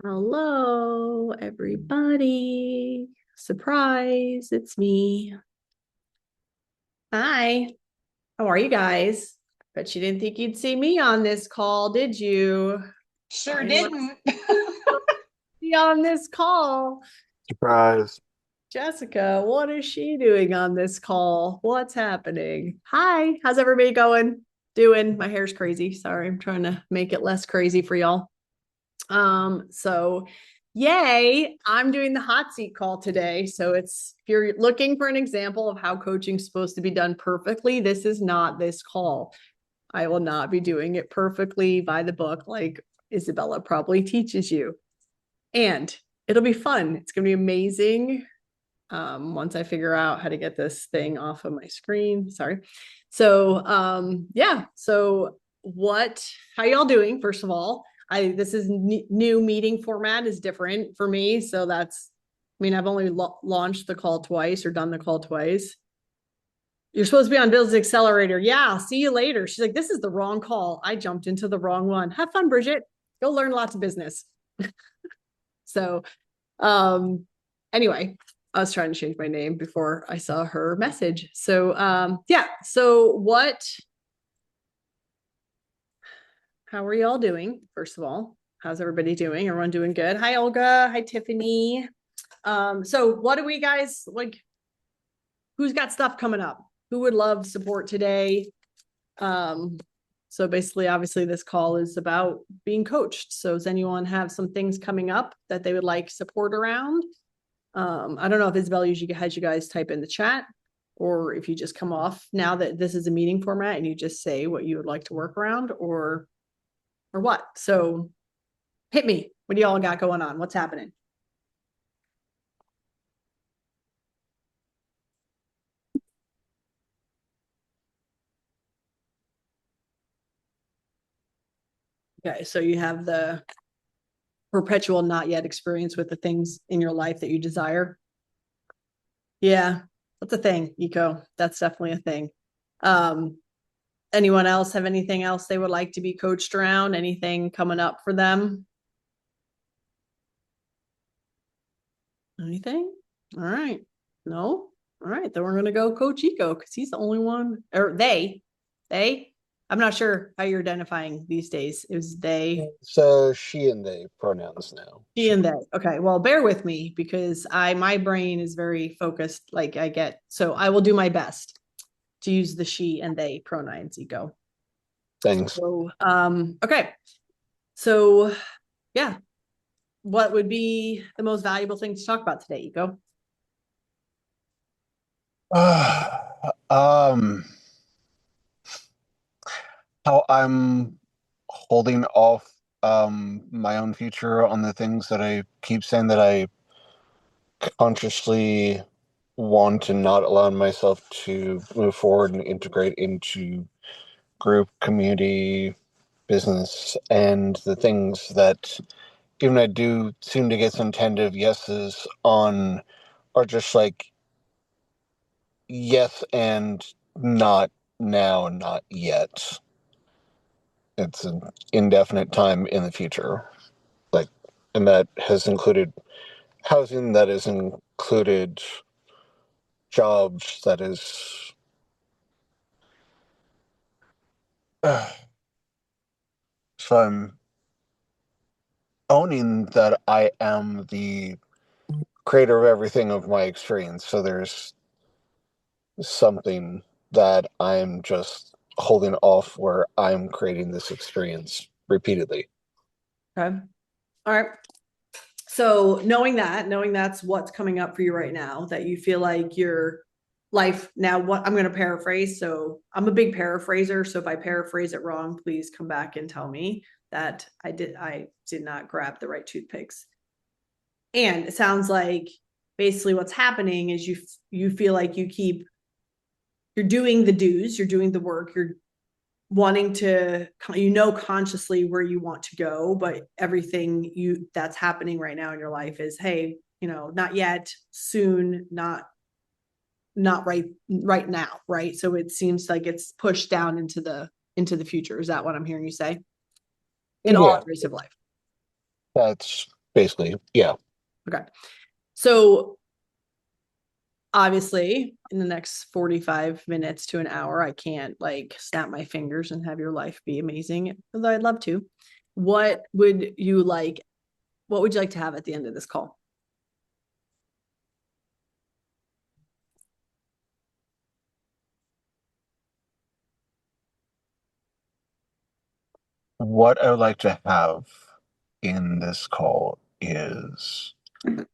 Hello, everybody. Surprise, it's me. Hi, how are you guys? Bet you didn't think you'd see me on this call, did you? Sure Finally didn't. be on this call. Surprise. Jessica, what is she doing on this call? What's happening? Hi, how's everybody going? Doing? My hair's crazy. Sorry, I'm trying to make it less crazy for y'all. So yay, I'm doing the hot seat call today. So it's if you're looking for an example of how coaching's supposed to be done perfectly, this is not this call. I will not be doing it perfectly by the book like Isabella probably teaches you. And it'll be fun. It's going to be amazing. Once I figure out how to get this thing off of my screen. Sorry. Yeah. So how y'all doing? First of all, this is new meeting format is different for me. So I've only launched the call twice or done the call twice. You're supposed to be on Business Accelerator. Yeah. See you later. She's like, this is the wrong call. I jumped into the wrong one. Have fun, Bridget. Go learn lots of business. So, anyway, I was trying to change my name before I saw her message. So, yeah. So how are y'all doing? First of all, how's everybody doing? Everyone doing good? Hi, Olga. Hi, Tiffany. So what do we guys like? Who's got stuff coming up? Who would love support today? So basically, obviously, this call is about being coached. So does anyone have some things coming up that they would like support around? I don't know if Isabel usually has you guys type in the chat or if you just come off now that this is a meeting format and you just say what you would like to work around or what. So hit me. What do y'all got going on? What's happening? Okay, so you have the perpetual not yet experience with the things in your life that you desire. Yeah, that's a thing, Eco. That's definitely a thing. Um, Anyone else have anything else they would like to be coached around? Anything coming up for them? Anything? All right. No? All right. Then we're going to go Coach Eco because he's the only one, or they. I'm not sure how you're identifying these days. It was they, So she and they pronouns now. she, and they. Okay. Well, bear with me because my brain is very focused. Like so I will do my best to use the she and they pronouns, Eco. Thanks. So, okay. So, yeah. What would be the most valuable thing to talk about today, Eco? um, how I'm holding off my own future on the things that I keep saying that I consciously want to not allow myself to move forward and integrate into group, community, business, and the things that even I do seem to get some tentative yeses on are just like yes and not now, not yet. It's an indefinite time in the future. Like, and that has included housing, that has included jobs, that is. So I'm owning that I am the creator of everything of my experience. So there's something that I'm just holding off where I'm creating this experience repeatedly. Okay. All right. So knowing that's what's coming up for you right now, that you feel like your life now, what I'm going to paraphrase. So I'm a big paraphraser. So if I paraphrase it wrong, please come back and tell me that I did not grab the right toothpicks. And it sounds like basically what's happening is you feel like you're doing the dues, you're doing the work, you're wanting to consciously where you want to go, but everything that's happening right now in your life is, hey, not yet, soon, not right now, right? So it seems like it's pushed down into the future. Is that what I'm hearing you say? In all Yeah, areas of life. that's Basically, yeah. Okay. So obviously in the next 45 minutes to an hour, I can't like snap my fingers and have your life be amazing, although I'd love to. What would you like? What would you like to have at the end of this call? What I would like to have in this call is I'm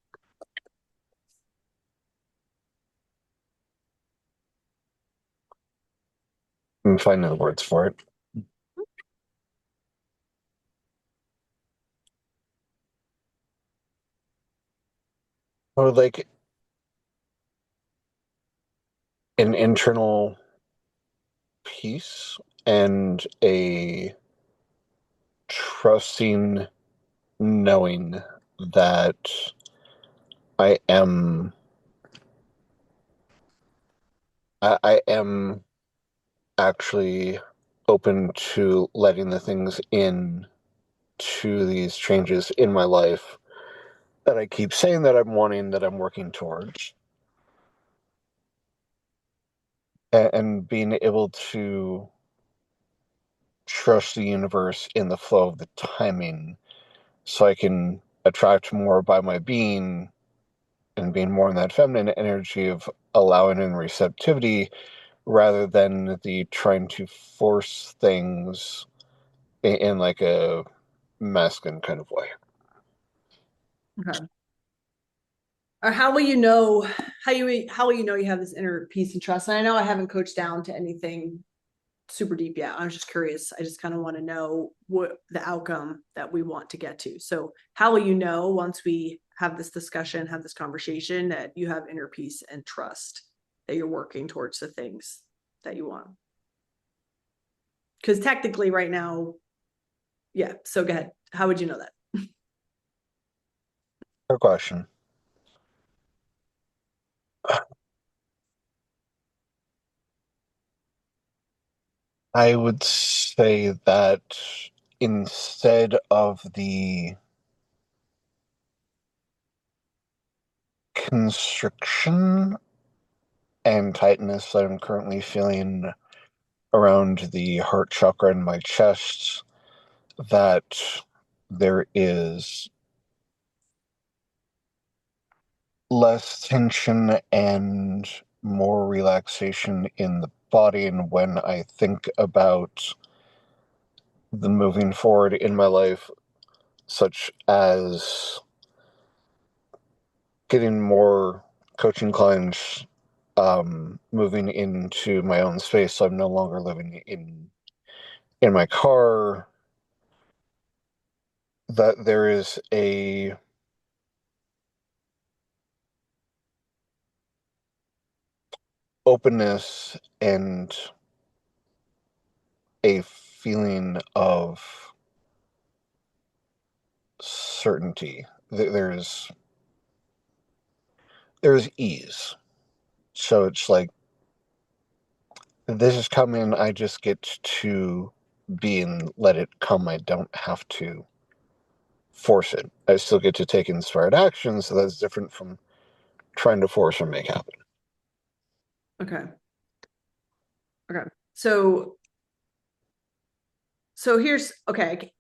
finding the words for it. I would like an internal peace and a trusting knowing that I am I am actually open to letting the things in to these changes in my life that I keep saying that I'm wanting, that I'm working towards, and being able to trust the universe in the flow of the timing so I can attract more by my being and being more in that feminine energy of allowing and receptivity rather than the trying to force things in like a masculine kind of way. Okay. Or how will you know how will you know you have this inner peace and trust? And I know I haven't coached down to anything super deep yet. I was just curious. I just kind of want to know what the outcome that we want to get to. So how will you know once we have this discussion, have this conversation, that you have inner peace and trust, that you're working towards the things that you want? Because technically right now, yeah. So go ahead. How would you know that? Fair question. I would say that instead of the constriction and tightness that I'm currently feeling around the heart chakra in my chest, that there is less tension and more relaxation in the body. And when I think about the moving forward in my life, such as getting more coaching clients, moving into my own space, so I'm no longer living in my car, that there is a openness and a feeling of certainty. There's ease. So it's like this is coming, I just get to be and let it come. I don't have to force it. I still get to take inspired action, so that's different from trying to force or make happen. Okay. Okay. So here's okay.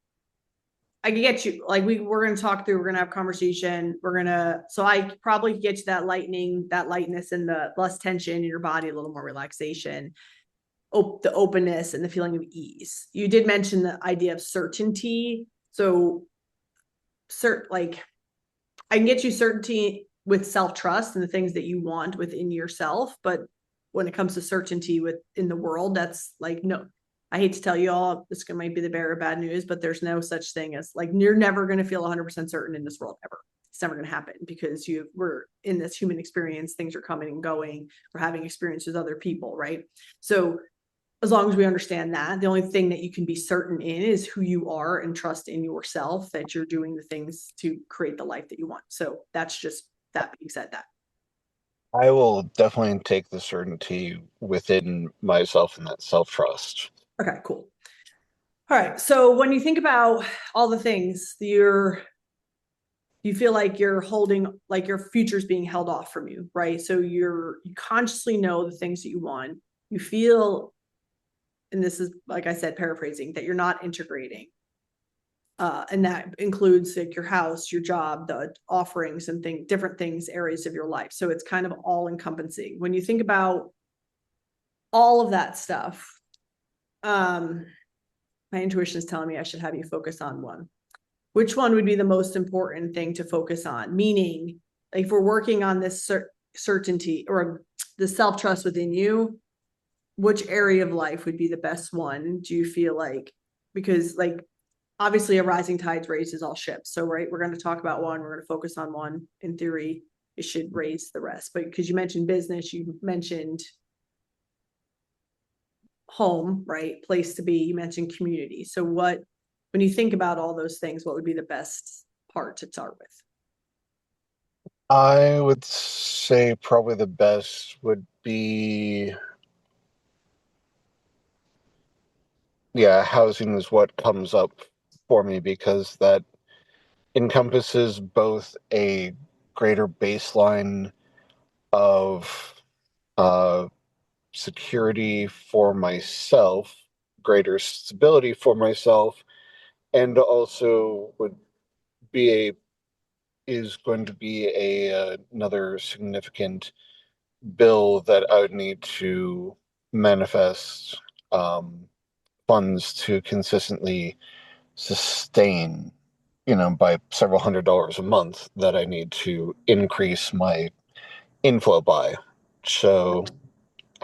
I can get you like we're gonna talk through, we're gonna have conversation. So I probably get you that lightness and the less tension in your body, a little more relaxation, the openness and the feeling of ease. You did mention the idea of certainty. So like I can get you certainty with self-trust and the things that you want within yourself, but when it comes to certainty within the world, that's like no. I hate to tell you all, this might be the bearer of bad news, but there's no such thing as like you're never going to feel 100% certain in this world ever. It's never going to happen because we're in this human experience. Things are coming and going. We're having experiences with other people, right? So as long as we understand that, the only thing that you can be certain in is who you are and trust in yourself, that you're doing the things to create the life that you want. So that's just that being said that. I will definitely take the certainty within myself and that self trust. Okay, cool. All right. So when you think about all the things you feel like you're holding, like your future's being held off from you, right? So you consciously know the things that you want. You feel, and this is, like I said, paraphrasing, that you're not integrating. And that includes like your house, your job, the offerings and different things, areas of your life. So it's kind of all encompassing. When you think about all of that stuff, my intuition is telling me I should have you focus on one. Which one would be the most important thing to focus on? Meaning, like if we're working on this certainty or the self-trust within you, which area of life would be the best one? Do you feel like, because like obviously a rising tide raises all ships. So, right, we're going to talk about one, we're going to focus on one. In theory, it should raise the rest. But because you mentioned business, you mentioned home, right? Place to be, you mentioned community. So what, when you think about all those things, what would be the best part to start with? I would say probably the best would be, yeah, housing is what comes up for me because that encompasses both a greater baseline of uh, security for myself, greater stability for myself, and also would be a is going to be another significant bill that I would need to manifest funds to consistently sustain, by several $100s a month that I need to increase my inflow by. So,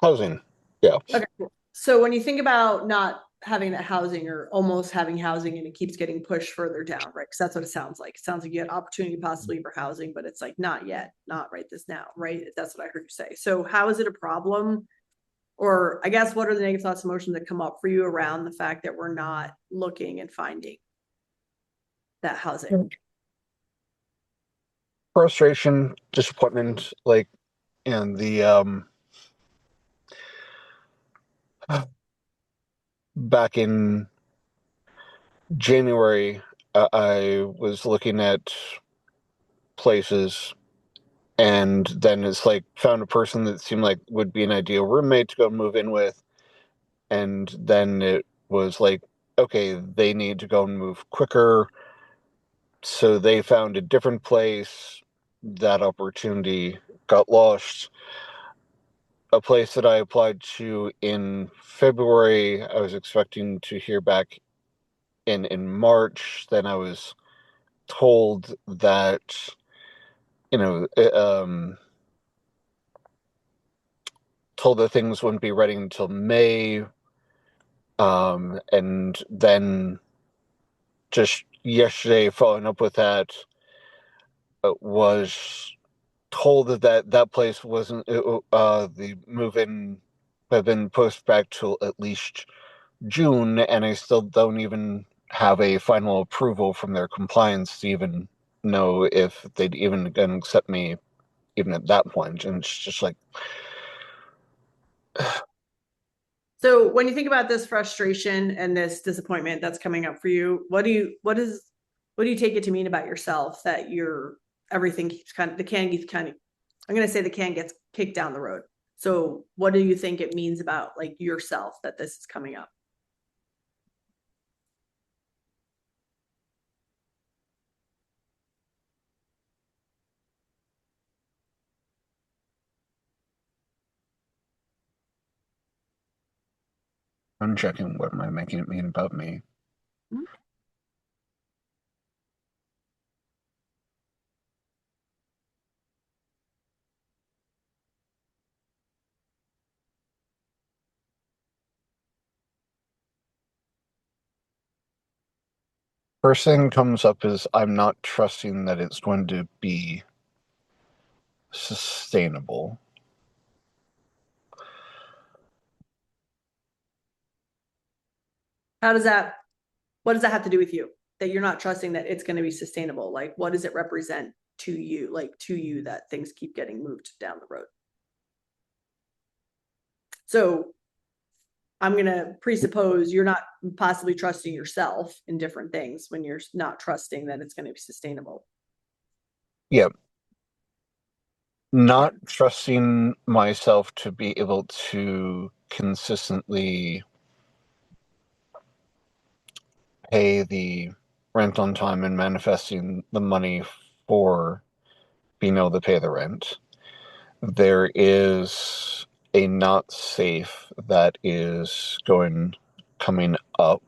housing, yeah. Okay, cool. So when you think about not having that housing or almost having housing and it keeps getting pushed further down, right? Because that's what it sounds like. It sounds like you had opportunity possibly for housing, but it's like not yet, not right this now, right? That's what I heard you say. So how is it a problem? Or I guess what are the negative thoughts, emotions that come up for you around the fact that we're not looking and finding that housing? Frustration, disappointment, like, and the back in January, I was looking at places, and then it's like found a person that seemed like would be an ideal roommate to go move in with, and then it was like, okay, they need to go and move quicker, so they found a different place. That opportunity got lost. A place that I applied to in February, I was expecting to hear back in March. Then I was told that, you know, told that things wouldn't be ready until May. And then just yesterday, following up with that, was told that place wasn't, the move-in had been pushed back till at least June, and I still don't even have a final approval from their compliance to even know if they'd even gonna accept me even at that point. And it's just like, So when you think about this frustration and this disappointment that's coming up for you, what do you take it to mean about yourself that everything keeps the can keeps kind of, I'm going to say the can gets kicked down the road. So what do you think it means about like yourself that this is coming up? I'm checking what am I making it mean about me. First thing comes up is I'm not trusting that it's going to be sustainable. How does that, what does that have to do with you? That you're not trusting that it's going to be sustainable? Like, what does it represent to you, that things keep getting moved down the road? So I'm going to presuppose you're not possibly trusting yourself in different things when you're not trusting that it's going to be sustainable. Yeah, not trusting myself to be able to consistently pay the rent on time and manifesting the money for being able to pay the rent. There is a not safe that is coming up.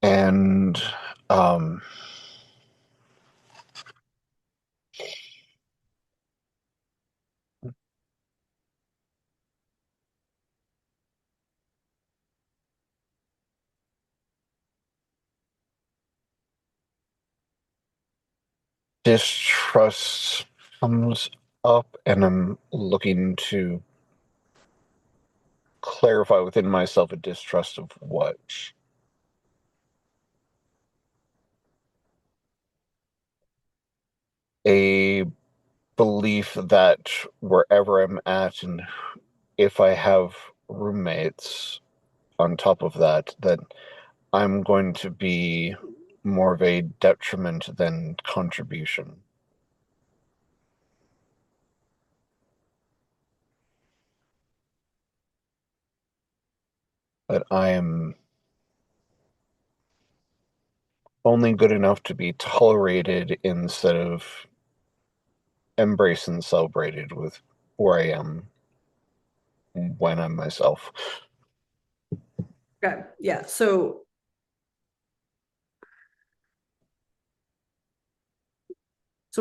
And um, distrust comes up, and I'm looking to clarify within myself a distrust of what. A belief that wherever I'm at, and if I have roommates on top of that, that I'm going to be more of a detriment than contribution. That I am only good enough to be tolerated instead of embraced and celebrated with where I am when I'm myself. Okay. Yeah. So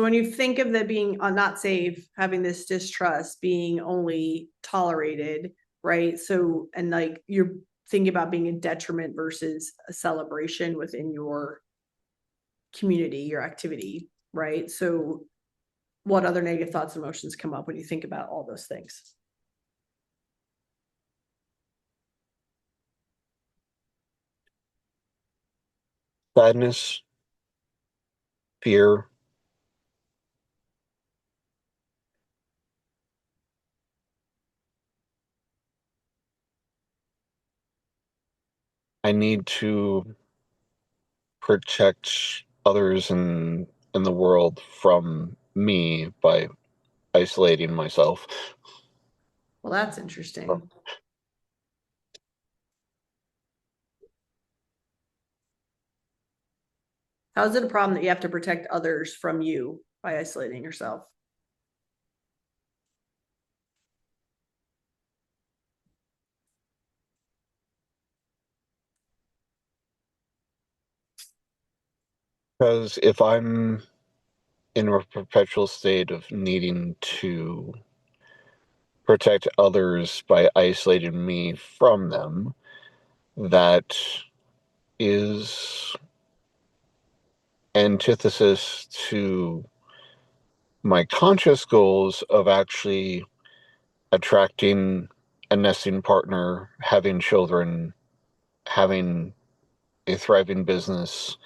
when you think of that being not safe, having this distrust, being only tolerated, right? So, and like you're thinking about being a detriment versus a celebration within your community, your activity, right? So, what other negative thoughts and emotions come up when you think about all those things? Sadness, fear. I need to protect others in the world from me by isolating myself. Well, that's interesting. How is it a problem that you have to protect others from you by isolating yourself? Because if I'm in a perpetual state of needing to protect others by isolating me from them, that is antithesis to my conscious goals of actually attracting a nesting partner, having children, having a thriving business,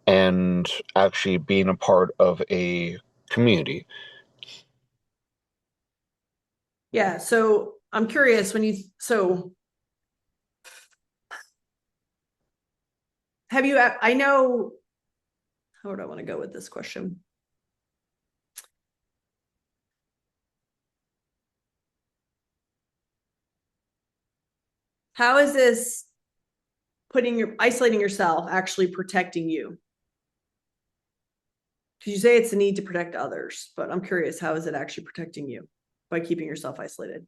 and actually being a part of a community. Yeah. So I'm curious so have you, I know, how do I want to go with this question? How is this isolating yourself actually protecting you? Because you say it's the need to protect others, but I'm curious, how is it actually protecting you by keeping yourself isolated?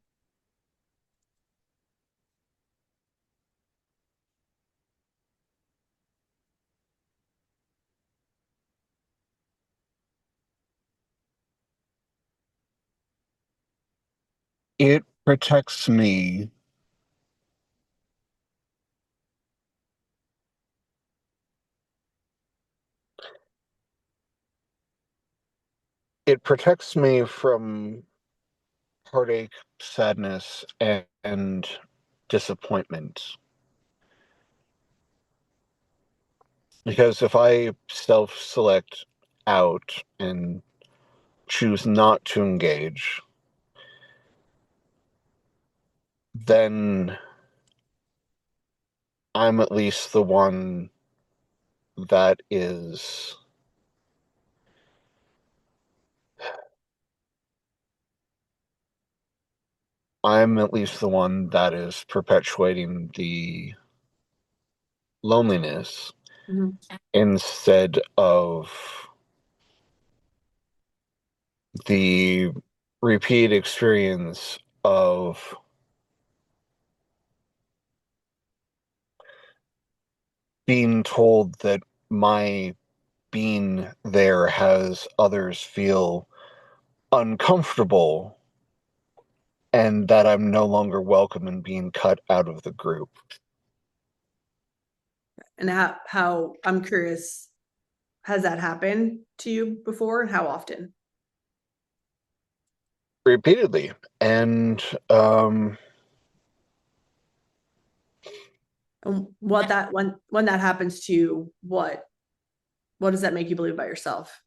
It protects me. It protects me from heartache, sadness, and disappointment. Because if I self select out and choose not to engage, then I'm at least the one that is, I'm at least the one that is perpetuating the loneliness Mhm. instead of the repeat experience of being told that my being there has others feel uncomfortable and that I'm no longer welcome and being cut out of the group. And how I'm curious, has that happened to you before, and how often? Repeatedly. And And what that when that happens to you, what does that make you believe about yourself?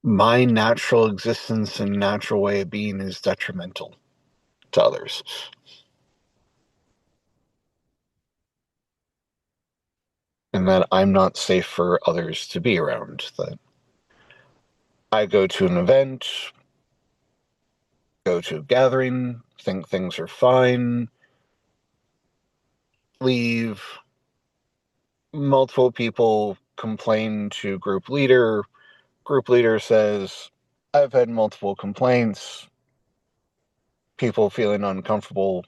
my natural existence and natural way of being is detrimental to others. And that I'm not safe for others to be around. That I go to an event, go to a gathering, think things are fine, leave, multiple people complain to group leader says, I've had multiple complaints, people feeling uncomfortable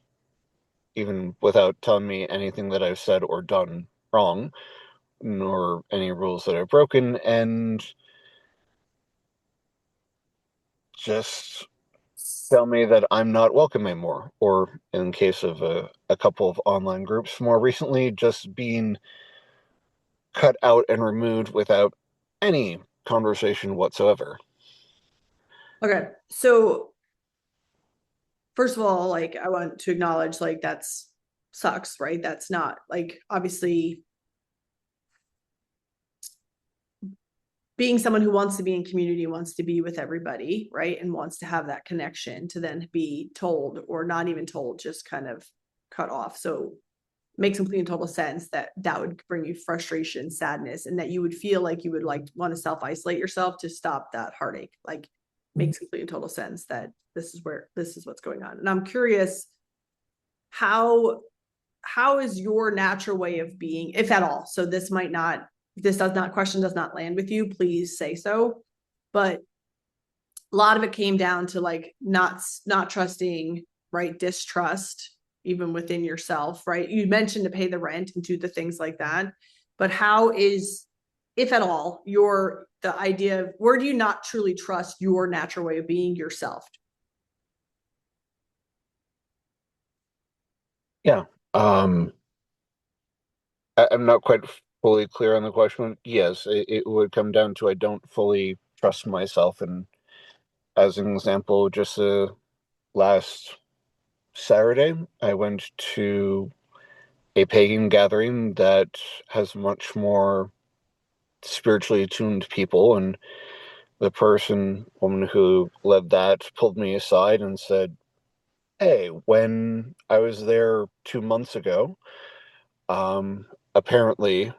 even without telling me anything that I've said or done wrong, nor any rules that I've broken, and just tell me that I'm not welcome anymore. Or in case of a couple of online groups more recently, just being cut out and removed without any conversation whatsoever. Okay, so first of all, like I want to acknowledge like that's sucks, right? That's not like obviously being someone who wants to be in community, wants to be with everybody, right? And wants to have that connection to then be told or not even told, just kind of cut off. So makes complete and total sense that that would bring you frustration, sadness, and that you would feel like you would like want to self-isolate yourself to stop that heartache. Like makes complete and total sense that this is what's going on. And I'm curious how how is your natural way of being, if at all? So this might not, this does not question does not land with you, please say so. But a lot of it came down to like not trusting, right? Distrust even within yourself, right? You mentioned to pay the rent and do the things like that. But how is, if at all, your the idea of where do you not truly trust your natural way of being yourself? Yeah. Um, I'm not quite fully clear on the question. Yes, it would come down to I don't fully trust myself. And as an example, just last Saturday, I went to a pagan gathering that has much more spiritually attuned people. And the woman who led that, pulled me aside and said, hey, when I was there 2 months ago, apparently,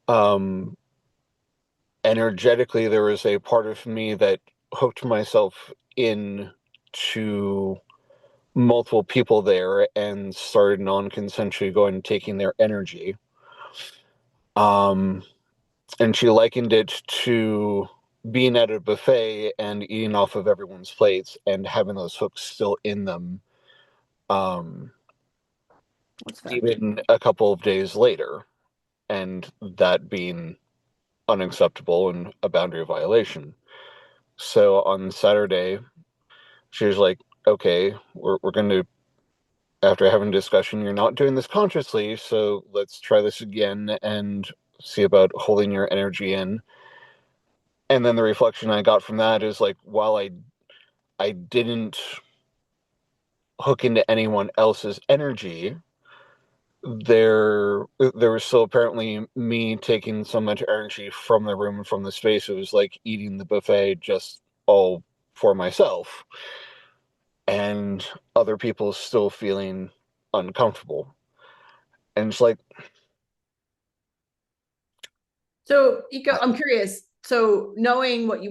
um, energetically, there was a part of me that hooked myself in to multiple people there and started non-consensually going and taking their energy. Um, and she likened it to being at a buffet and eating off of everyone's plates and having those hooks still in them, um, What's fair? even a couple of days later, and that being unacceptable and a boundary violation. So on Saturday, she was like, okay, we're going to, after having a discussion, you're not doing this consciously, so let's try this again and see about holding your energy in. And then the reflection I got from that is like, while I didn't hook into anyone else's energy, there was still apparently me taking so much energy from the room and from the space. It was like eating the buffet just all for myself, and other people still feeling uncomfortable. And it's like, So, Iko, I'm curious. So, knowing what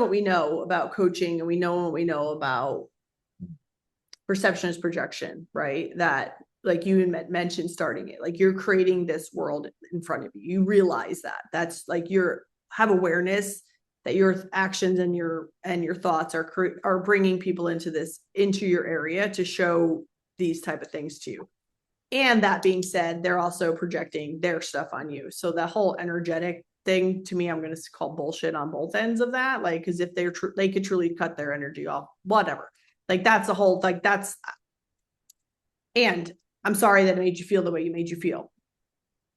we know about coaching, and we know what we know about perception is projection, right? That, like you mentioned, starting it, like you're creating this world in front of you. You realize that that's like you're have awareness that your actions and your thoughts are bringing people into your area to show these type of things to you. And that being said, they're also projecting their stuff on you. So that whole energetic thing, to me, I'm going to call bullshit on both ends of that. Like, because if they could truly cut their energy off, whatever. Like that's the whole, like that's, and I'm sorry that it made you feel the way you made you feel.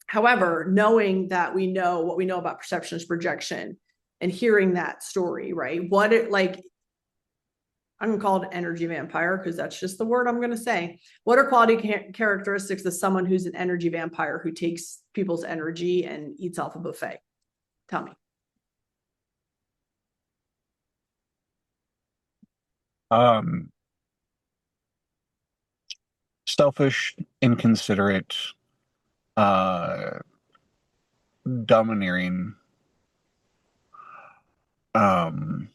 However, knowing that we know what we know about perception is projection, and hearing that story, right? What it like, I'm gonna call it an energy vampire because that's just the word I'm gonna say. What are quality characteristics of someone who's an energy vampire who takes people's energy and eats off a buffet? Tell me. selfish, inconsiderate, uh, domineering, um,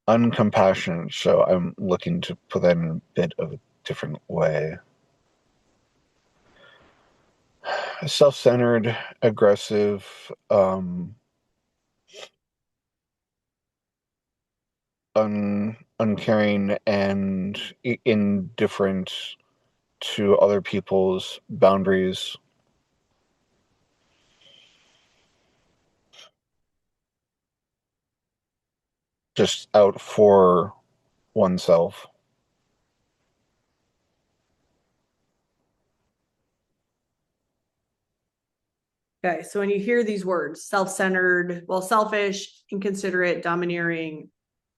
uncompassionate. So I'm looking to put that in a bit of a different way. Self-centered, aggressive, uncaring, and indifferent to other people's boundaries. Just out for oneself. Okay, so when you hear these words, self-centered, well, selfish, inconsiderate, domineering,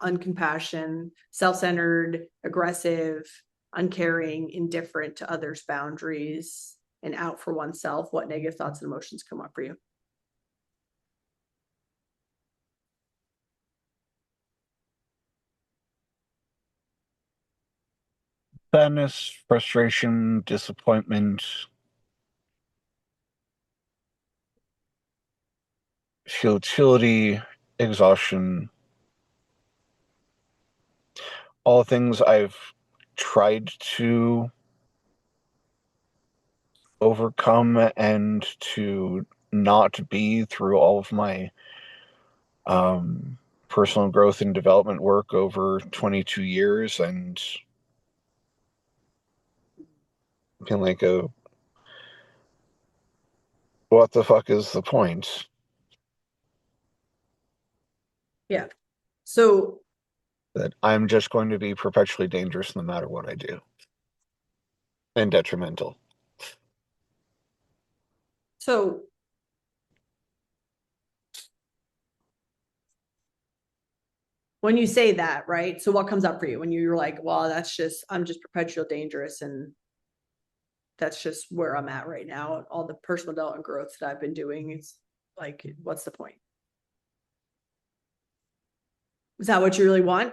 uncompassionate, self-centered, aggressive, uncaring, indifferent to others' boundaries, and out for oneself, what negative thoughts and emotions come up for you? Sadness, frustration, disappointment, futility, exhaustion, all things I've tried to overcome and to not be through all of my personal growth and development work over 22 years, and being like, what the fuck is the point? Yeah. So, That I'm just going to be perpetually dangerous no matter what I do, and detrimental. so when you say that, right? So what comes up for you when you're like, well, I'm just perpetual dangerous, and that's just where I'm at right now. All the personal development growth that I've been doing, it's like, what's the point? Is that what you really want?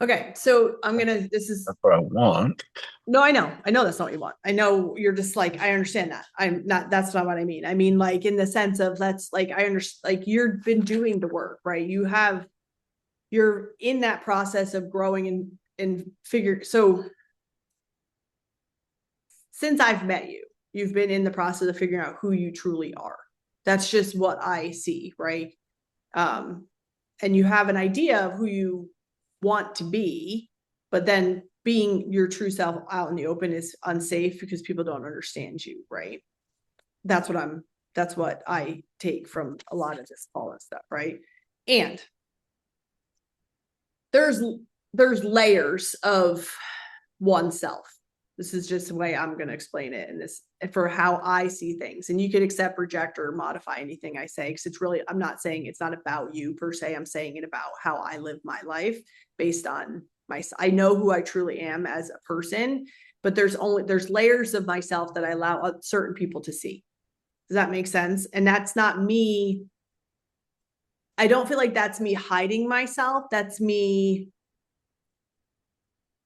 Okay, so this is, That's what I want. no, I know that's not what you want. I know you're just like, I understand that. That's not what I mean. I mean, like, in the sense of, that's like, I understand, like, you've been doing the work, right? You're in that process of growing and figure. So since I've met you, you've been in the process of figuring out who you truly are. That's just what I see, right? And you have an idea of who you want to be, but then being your true self out in the open is unsafe because people don't understand you, right? That's what I take from a lot of this all that stuff, right? And there's layers of oneself. This is just the way I'm going to explain it, and this for how I see things. And you could accept, reject, or modify anything I say, because it's really, I'm not saying it's not about you per se. I'm saying it about how I live my life based on I know who I truly am as a person, but there's layers of myself that I allow certain people to see. Does that make sense? And that's not me. I don't feel like that's me hiding myself. That's me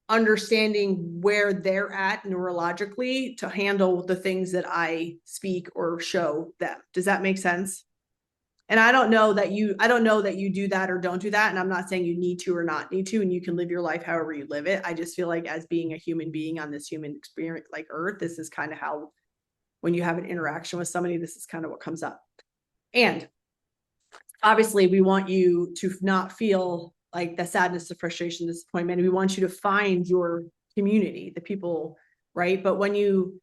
understanding where they're at neurologically to handle the things that I speak or show them. Does that make sense? And I don't know that you do that or don't do that. And I'm not saying you need to or not need to, and you can live your life however you live it. I just feel like as being a human being on this human experience, like Earth, this is kind of how, when you have an interaction with somebody, this is kind of what comes up. And obviously we want you to not feel like the sadness, the frustration, disappointment. We want you to find your community, the people, right? But when you,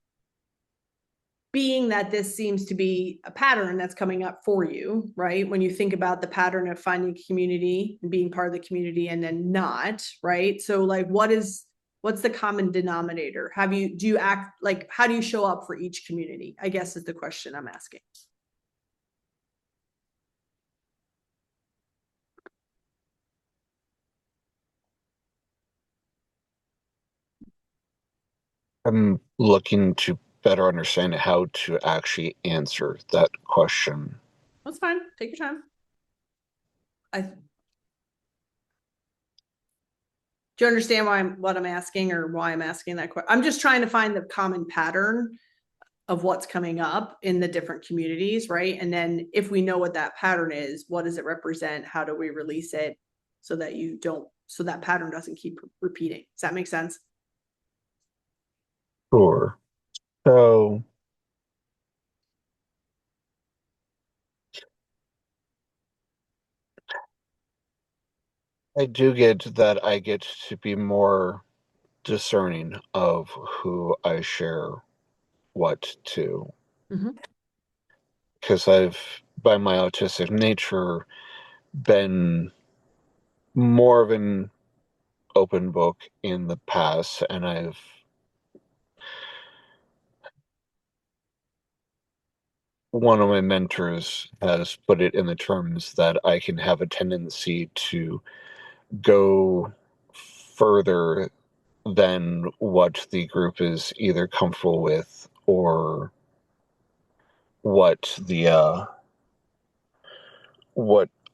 being that this seems to be a pattern that's coming up for you, right? When you think about the pattern of finding community and being part of the community and then not, right? So like, what's the common denominator? Do you act like, how do you show up for each community? I guess is the question I'm asking. I'm looking to better understand how to actually answer that question. That's fine. Take your time. Do you understand what I'm asking, or why I'm asking that question? I'm just trying to find the common pattern of what's coming up in the different communities, right? And then if we know what that pattern is, what does it represent? How do we release it so that pattern doesn't keep repeating? Does that make sense? Sure. So I do get that I get to be more discerning of who I share what to. Mm-hmm. Because I've, by my autistic nature, been more of an open book in the past, and one of my mentors has put it in the terms that I can have a tendency to go further than what the group is either comfortable with or what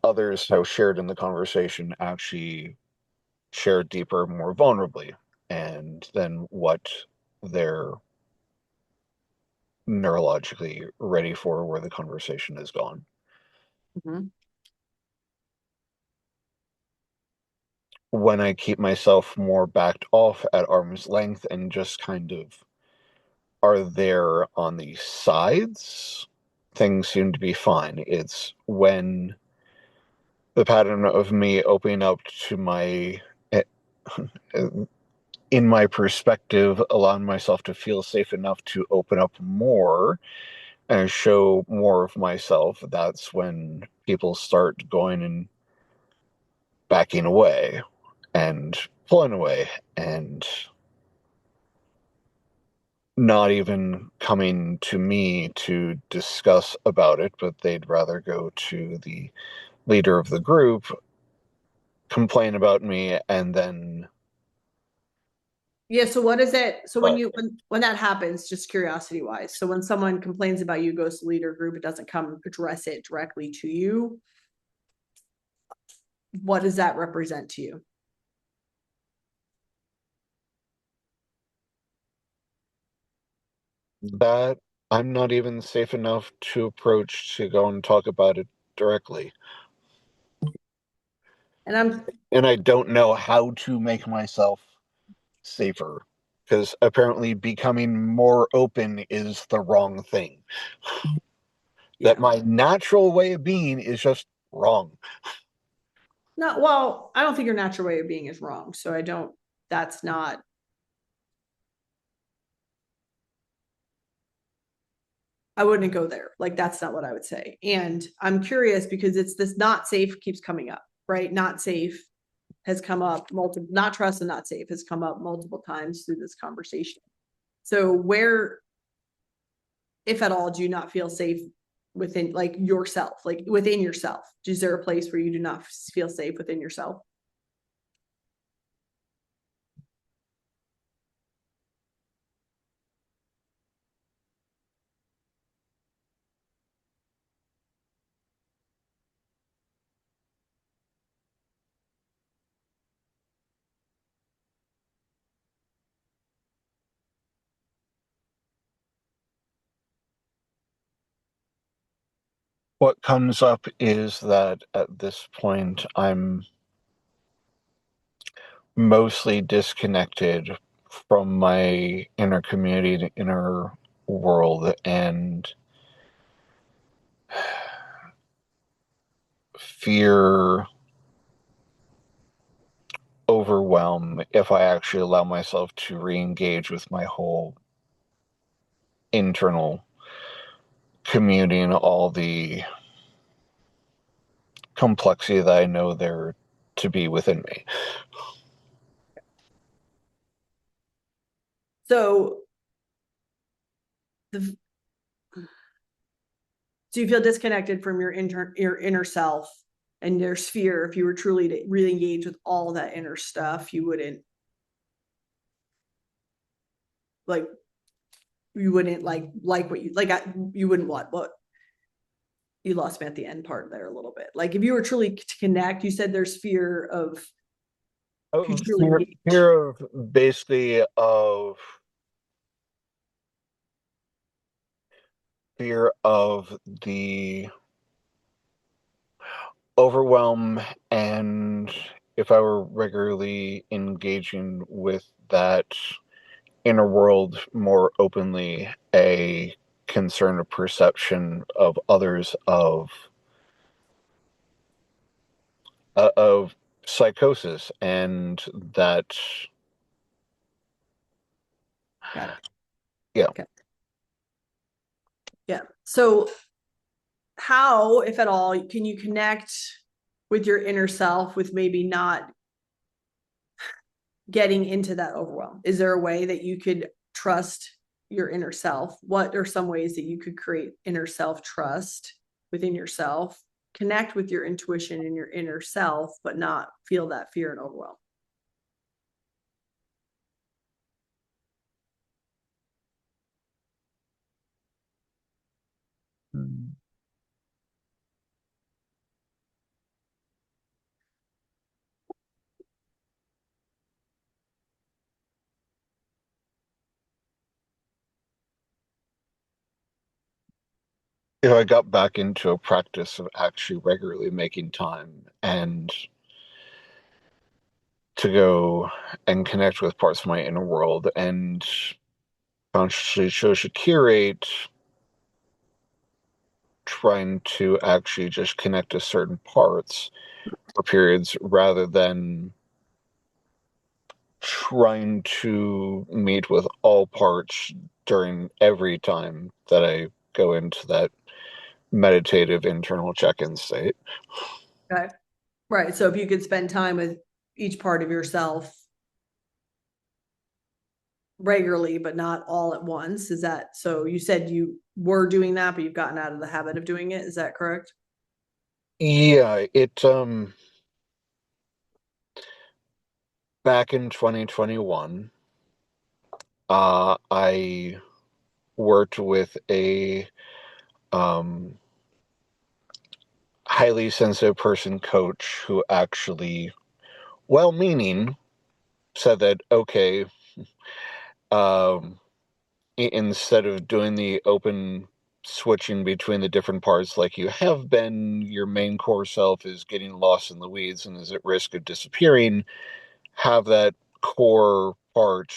others have shared in the conversation actually share deeper, more vulnerably, and then what they're neurologically ready for, where the conversation has gone. Mm-hmm. When I keep myself more backed off at arm's length and just kind of are there on the sides, things seem to be fine. It's when the pattern of me opening up to my, in my perspective, allowing myself to feel safe enough to open up more and show more of myself, that's when people start going and backing away and pulling away and not even coming to me to discuss about it, but they'd rather go to the leader of the group, complain about me, and then Yeah. So what is it? So when that happens, just curiosity wise, so when someone complains about you, goes to leader group, it doesn't come address it directly to you. What does that represent to you? that I'm not even safe enough to approach to go and talk about it directly. And I don't know how to make myself safer, because apparently becoming more open is the wrong thing. yeah. That my natural way of being is just wrong. No, well, I don't think your natural way of being is wrong. So that's not, I wouldn't go there. Like, that's not what I would say. And I'm curious because it's this not safe keeps coming up, right? Not safe has come up multiple, not trust and not safe has come up multiple times through this conversation. So where, if at all, do you not feel safe within like yourself, like within yourself? Is there a place where you do not feel safe within yourself? What comes up is that at this point, I'm mostly disconnected from my inner community, the inner world, and fear, overwhelm if I actually allow myself to re-engage with my whole internal community and all the complexity that I know there to be within me. So the so you feel disconnected from your inner self and your sphere. If you were truly to really engage with all that inner stuff, you wouldn't like like what you like. You wouldn't what you lost me at the end part there a little bit. Like if you were truly to connect, you said there's fear of if you truly engage. Fear of basically of fear of the overwhelm, and if I were regularly engaging with that inner world more openly, a concern or perception of others of psychosis, and that Got it. yeah. Okay. Yeah. So how, if at all, can you connect with your inner self with maybe not getting into that overwhelm? Is there a way that you could trust your inner self? What are some ways that you could create inner self trust within yourself, connect with your intuition and your inner self, but not feel that fear and overwhelm? If I got back into a practice of actually regularly making time and to go and connect with parts of my inner world and consciously chose to curate, trying to actually just connect to certain parts for periods rather than trying to meet with all parts during every time that I go into that meditative internal check-in state. Okay. Right. So if you could spend time with each part of yourself regularly, but not all at once, is that so? You said you were doing that, but you've gotten out of the habit of doing it. Is that correct? Yeah, it back in 2021, I worked with a um highly sensitive person coach who actually, well meaning, said that okay, um instead of doing the open switching between the different parts like you have been, your main core self is getting lost in the weeds and is at risk of disappearing. Have that core part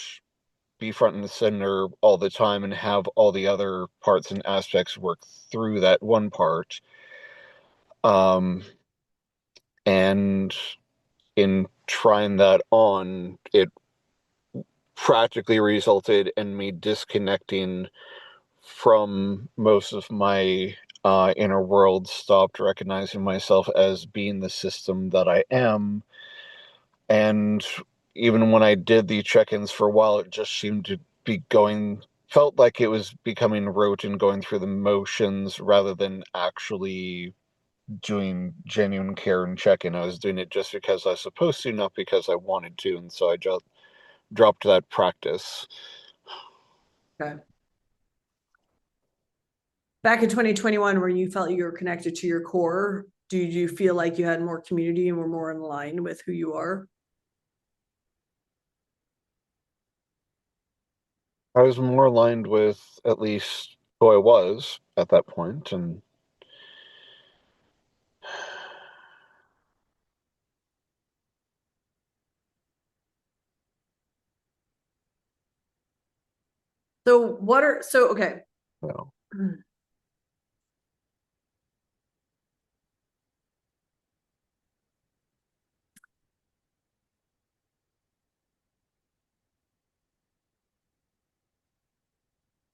be front and center all the time and have all the other parts and aspects work through that one part. Um, and in trying that on, it practically resulted in me disconnecting from most of my inner world, stopped recognizing myself as being the system that I am. And even when I did the check ins for a while, it just seemed to be going, felt like it was becoming rote and going through the motions rather than actually doing genuine care and check in. I was doing it just because I was supposed to, not because I wanted to. And so I just dropped that practice. Okay. Back in 2021, where you felt you were connected to your core, do you feel like you had more community and were more in line with who you are? I was more aligned with at least who I was at that point, and Okay. So,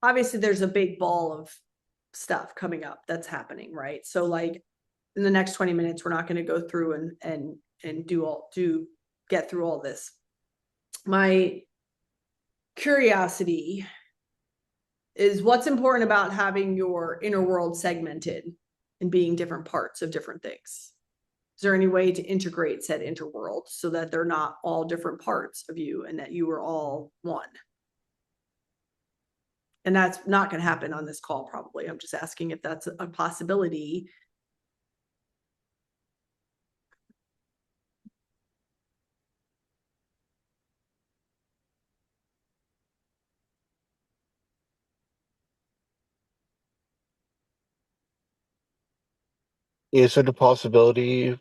Obviously there's a big ball of stuff coming up that's happening, right? So like in the next 20 minutes, we're not going to go through and do get through all this. My curiosity is what's important about having your inner world segmented and being different parts of different things. Is there any way to integrate said interworld so that they're not all different parts of you and that you are all one? And that's not going to happen on this call, probably. I'm just asking if that's a possibility. is it a possibility?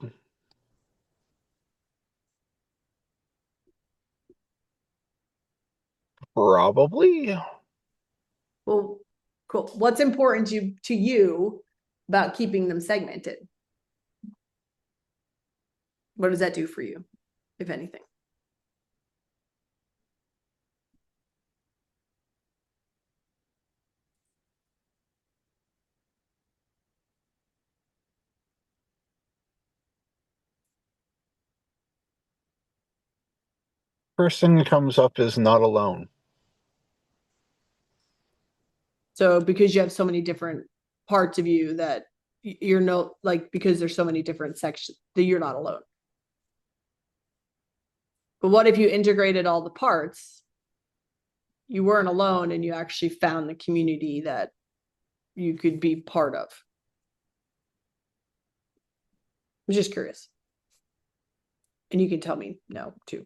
Probably. Well, cool. What's important to you about keeping them segmented? What does that do for you, if anything? First thing that comes up is not alone. So because you have so many different parts of you that you're no like because there's so many different sections that you're not alone. But what if you integrated all the parts? You weren't alone and you actually found the community that you could be part of. I'm just curious. And you can tell me no too.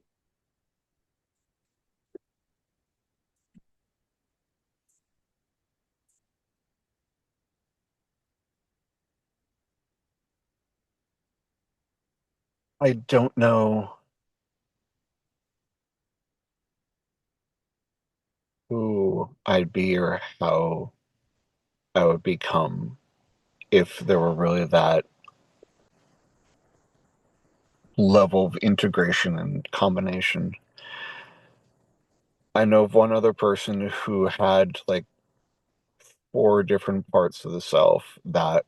I don't know who I'd be or how I would become if there were really that level of integration and combination. I know of one other person who had like four different parts of the self that,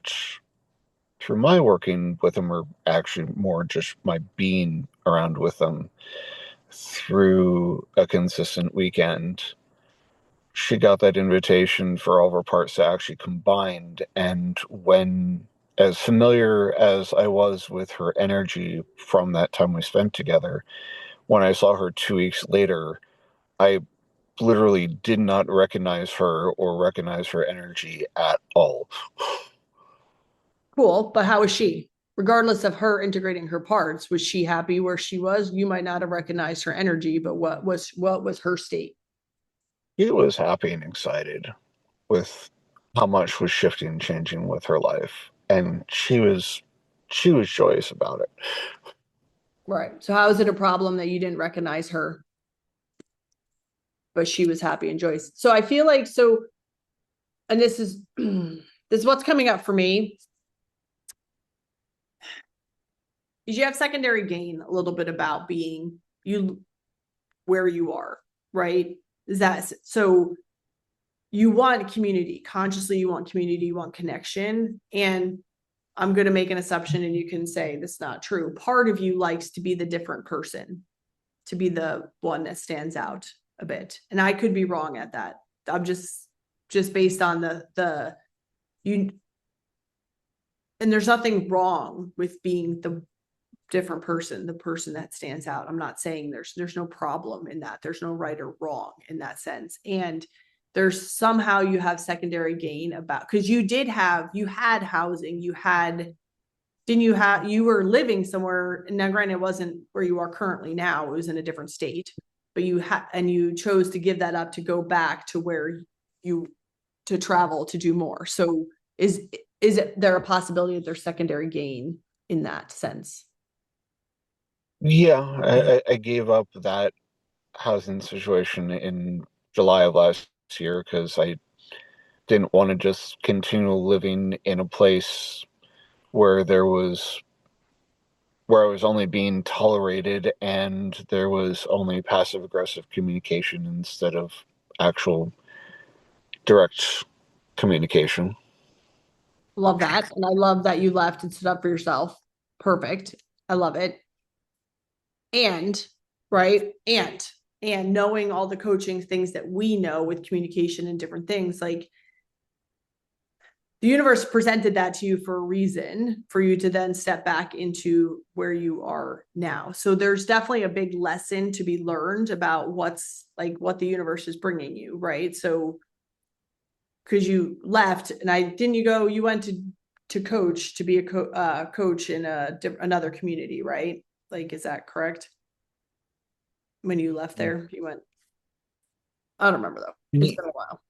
through my working with them, or actually more just my being around with them through a consistent weekend, she got that invitation for all of her parts to actually combined. And when, as familiar as I was with her energy from that time we spent together, when I saw her 2 weeks later, I literally did not recognize her or recognize her energy at all. Cool, but how was she? Regardless of her integrating her parts, was she happy where she was? You might not have recognized her energy, but what was her state? She was happy and excited with how much was shifting and changing with her life, and she was joyous about it. Right. So how is it a problem that you didn't recognize her, but she was happy and joyous? So I feel like and this is this is what's coming up for me. Is you have secondary gain a little bit about being you where you are, right? Is that so? You want community consciously, you want community, you want connection. And I'm going to make an assumption and you can say this is not true. Part of you likes to be the different person, to be the one that stands out a bit. And I could be wrong at that. I'm just based on the you, and there's nothing wrong with being the different person, the person that stands out. I'm not saying there's no problem in that. There's no right or wrong in that sense. And there's somehow you have secondary gain about because you had housing, you were living somewhere. Now, granted, it wasn't where you are currently now, it was in a different state, but you chose to give that up to go back to where you to travel to do more. So is there a possibility that there's secondary gain in that sense? Yeah, I gave up that housing situation in July of last here because I didn't want to just continue living in a place where where I was only being tolerated and there was only passive aggressive communication instead of actual direct communication. Love that. And I love that you left and stood up for yourself. Perfect. I love it. And right. And knowing all the coaching things that we know with communication and different things, like the universe presented that to you for a reason, for you to then step back into where you are now. So there's definitely a big lesson to be learned about what's like what the universe is bringing you, right? So because you left, and you went to coach, to be a coach in another community, right? Like, is that correct? When you left there, you went. I don't remember though. It's been a while.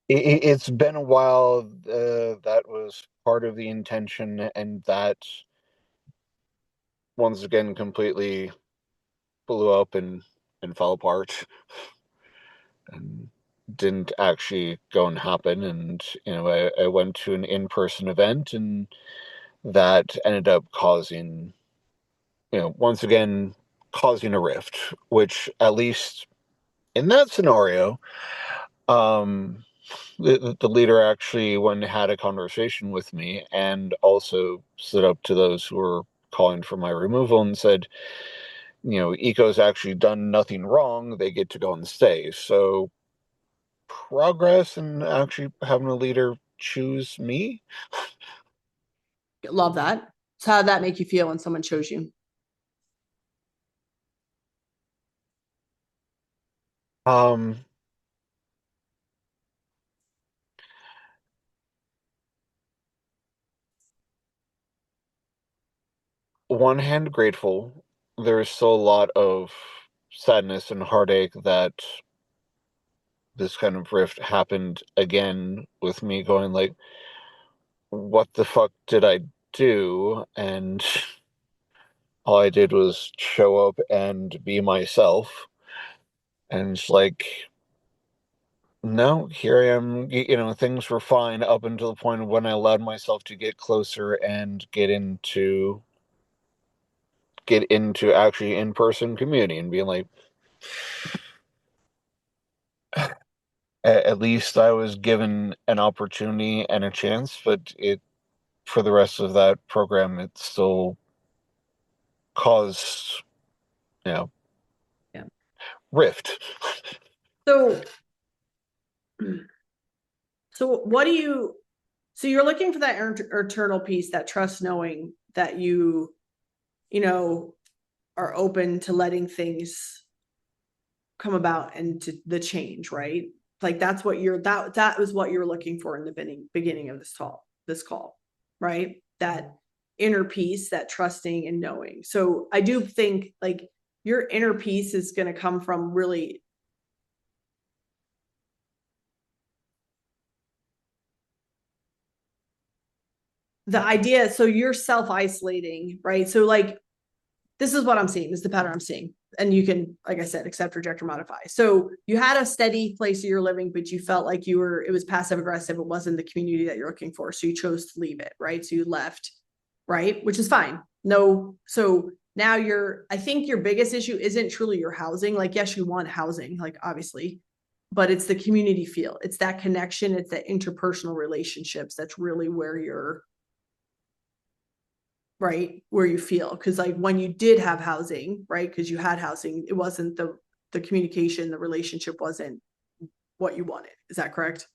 It's been a while. That was part of the intention, and that once again completely blew up and fell apart, and didn't actually go and happen. And I went to an in-person event, and that ended up causing, once again, causing a rift. Which, at least in that scenario, um, the leader actually went and had a conversation with me and also stood up to those who were calling for my removal and said, Eco's actually done nothing wrong. They get to go and stay. So progress and actually having a leader choose me. Love that. So how did that make you feel when someone chose you? Um, one hand grateful. There's still a lot of sadness and heartache that this kind of rift happened again, with me going like, what the fuck did I do? And all I did was show up and be myself. And it's like, no, here I am. Things were fine up until the point of when I allowed myself to get closer and get into actually in-person community and being like, at least I was given an opportunity and a chance, but it for the rest of that program, it still caused, you know, Yeah. rift. So, what do you? So you're looking for that eternal peace, that trust, knowing that you know, are open to letting things come about and to the change, right? Like that's what that was what you're looking for in the beginning of this call, right? That inner peace, that trusting and knowing. So I do think like your inner peace is going to come from really the idea. So you're self-isolating, right? So like this is what I'm seeing. This is the pattern I'm seeing. And you can, like I said, accept, reject, or modify. So you had a steady place that you're living, but you felt like it was passive aggressive. It wasn't the community that you're looking for. So you chose to leave it, right? So you left, right? Which is fine. No. So now I think your biggest issue isn't truly your housing. Like, yes, you want housing, like obviously, but it's the community feel. It's that connection. It's the interpersonal relationships. That's really where you're right, where you feel, because like when you did have housing, right, because you had housing, it wasn't the communication, the relationship wasn't what you wanted. Is that correct?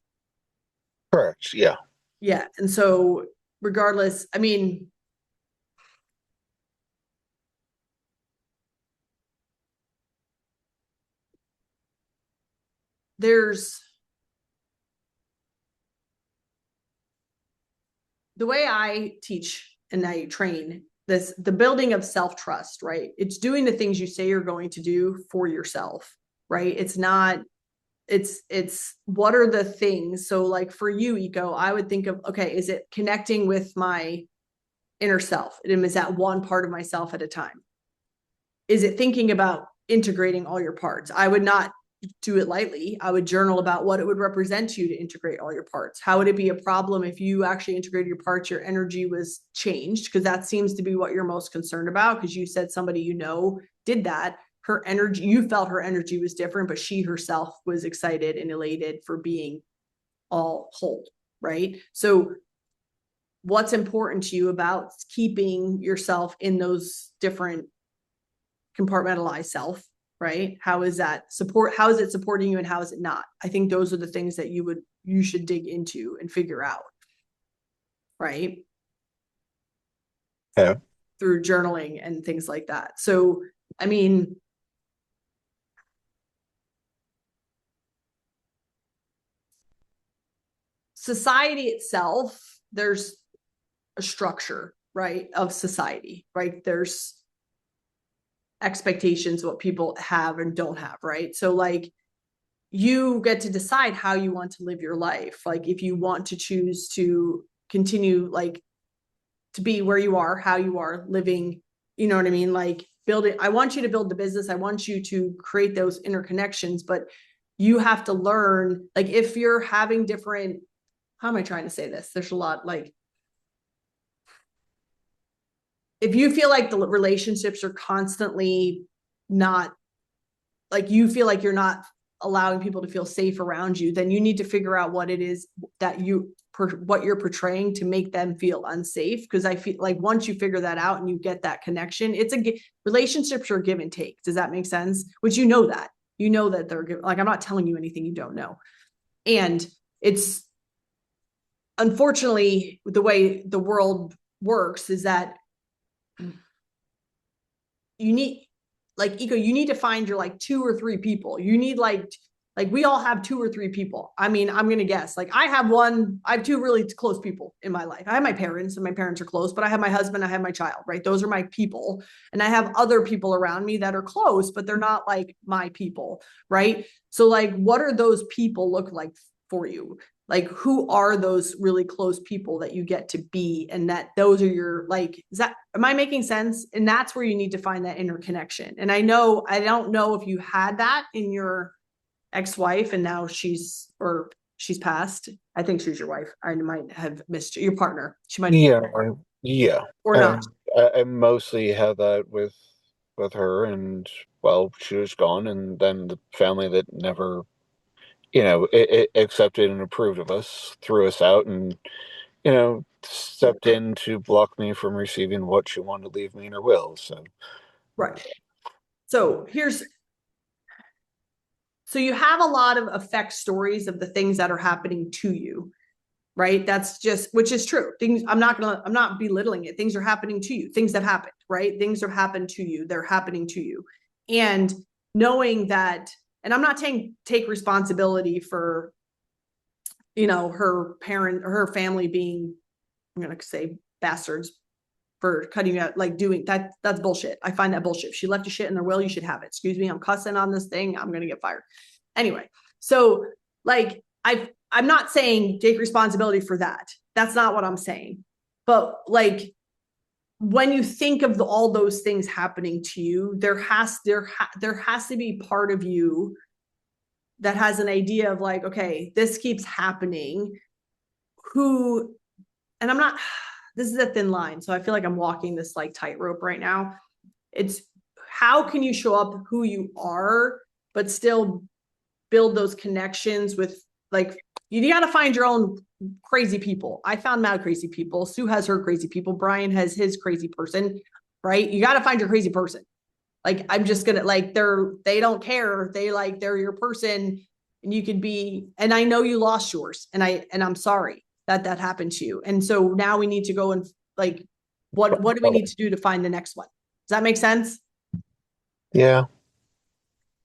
Correct. Yeah. Yeah. And so regardless, I mean, there's the way I teach and I train this, the building of self-trust, right? It's doing the things you say you're going to do for yourself, right? It's not, it's what are the things. So like for you, Eco, I would think of, okay, is it connecting with my inner self? Is that one part of myself at a time? Is it thinking about integrating all your parts? I would not do it lightly. I would journal about what it would represent to you to integrate all your parts. How would it be a problem if you actually integrated your parts, your energy was changed? Because that seems to be what you're most concerned about, because you said somebody you know did that. Her energy, you felt her energy was different, but she herself was excited and elated for being all whole, right? So what's important to you about keeping yourself in those different compartmentalized self, right? How is that support? How is it supporting you and how is it not? I think those are the things that you should dig into and figure out, right? Yeah. Through journaling and things like that. So, I mean, society itself, there's a structure, right, of society, right? There's expectations, what people have and don't have, right? So like you get to decide how you want to live your life. Like if you want to choose to continue like to be where you are, how you are living, you know what I mean? Like building, I want you to build the business. I want you to create those interconnections, but you have to learn, like if you're having different, how am I trying to say this? There's a lot like, if you feel like the relationships are constantly not, like you feel like you're not allowing people to feel safe around you, then you need to figure out what it is that what you're portraying to make them feel unsafe. Because I feel like once you figure that out and you get that connection, relationships are give and take. Does that make sense? Which you know that they're like, I'm not telling you anything you don't know. And it's unfortunately the way the world works is that you need like Eco, you need to find your like 2 or 3 people. You need like we all have 2 or 3 people. I mean, I'm gonna guess like I have 2 really close people in my life. I have my parents and my parents are close, but I have my husband, I have my child, right? Those are my people. And I have other people around me that are close, but they're not like my people, right? So like what are those people look like for you? Like who are those really close people that you get to be, and that those are your like, am I making sense? And that's where you need to find that interconnection. And I don't know if you had that in your ex-wife and now she's passed. I think she's your wife. I might have missed your partner. She might, Yeah, or and not. I mostly had that with her, and well, she was gone, and then the family that never, it accepted and approved of us threw us out, and stepped in to block me from receiving what she wanted to leave me in her will. So Right. So so you have a lot of effect stories of the things that are happening to you, right? That's just, which is true. I'm not belittling it. Things are happening to you. Things have happened, right? Things have happened to you. They're happening to you. And knowing that, and I'm not saying take responsibility for, her parent or her family being, I'm going to say bastards for cutting out, like doing that. That's bullshit. I find that bullshit. If she left a shit in their will, you should have it. Excuse me, I'm cussing on this thing. I'm going to get fired. Anyway, so like I'm not saying take responsibility for that. That's not what I'm saying. But like when you think of all those things happening to you, there has to be part of you that has an idea of like, okay, this keeps happening. And I'm not, this is a thin line. So I feel like I'm walking this like tightrope right now. It's how can you show up who you are, but still build those connections with like, you got to find your own crazy people. I found my crazy people. Sue has her crazy people. Brian has his crazy person, right? You got to find your crazy person. Like, I'm just going to like, they don't care. They're your person and you could be, and I know you lost yours and I'm sorry that happened to you. And so now we need to go and like, what do we need to do to find the next one? Does that make sense? yeah.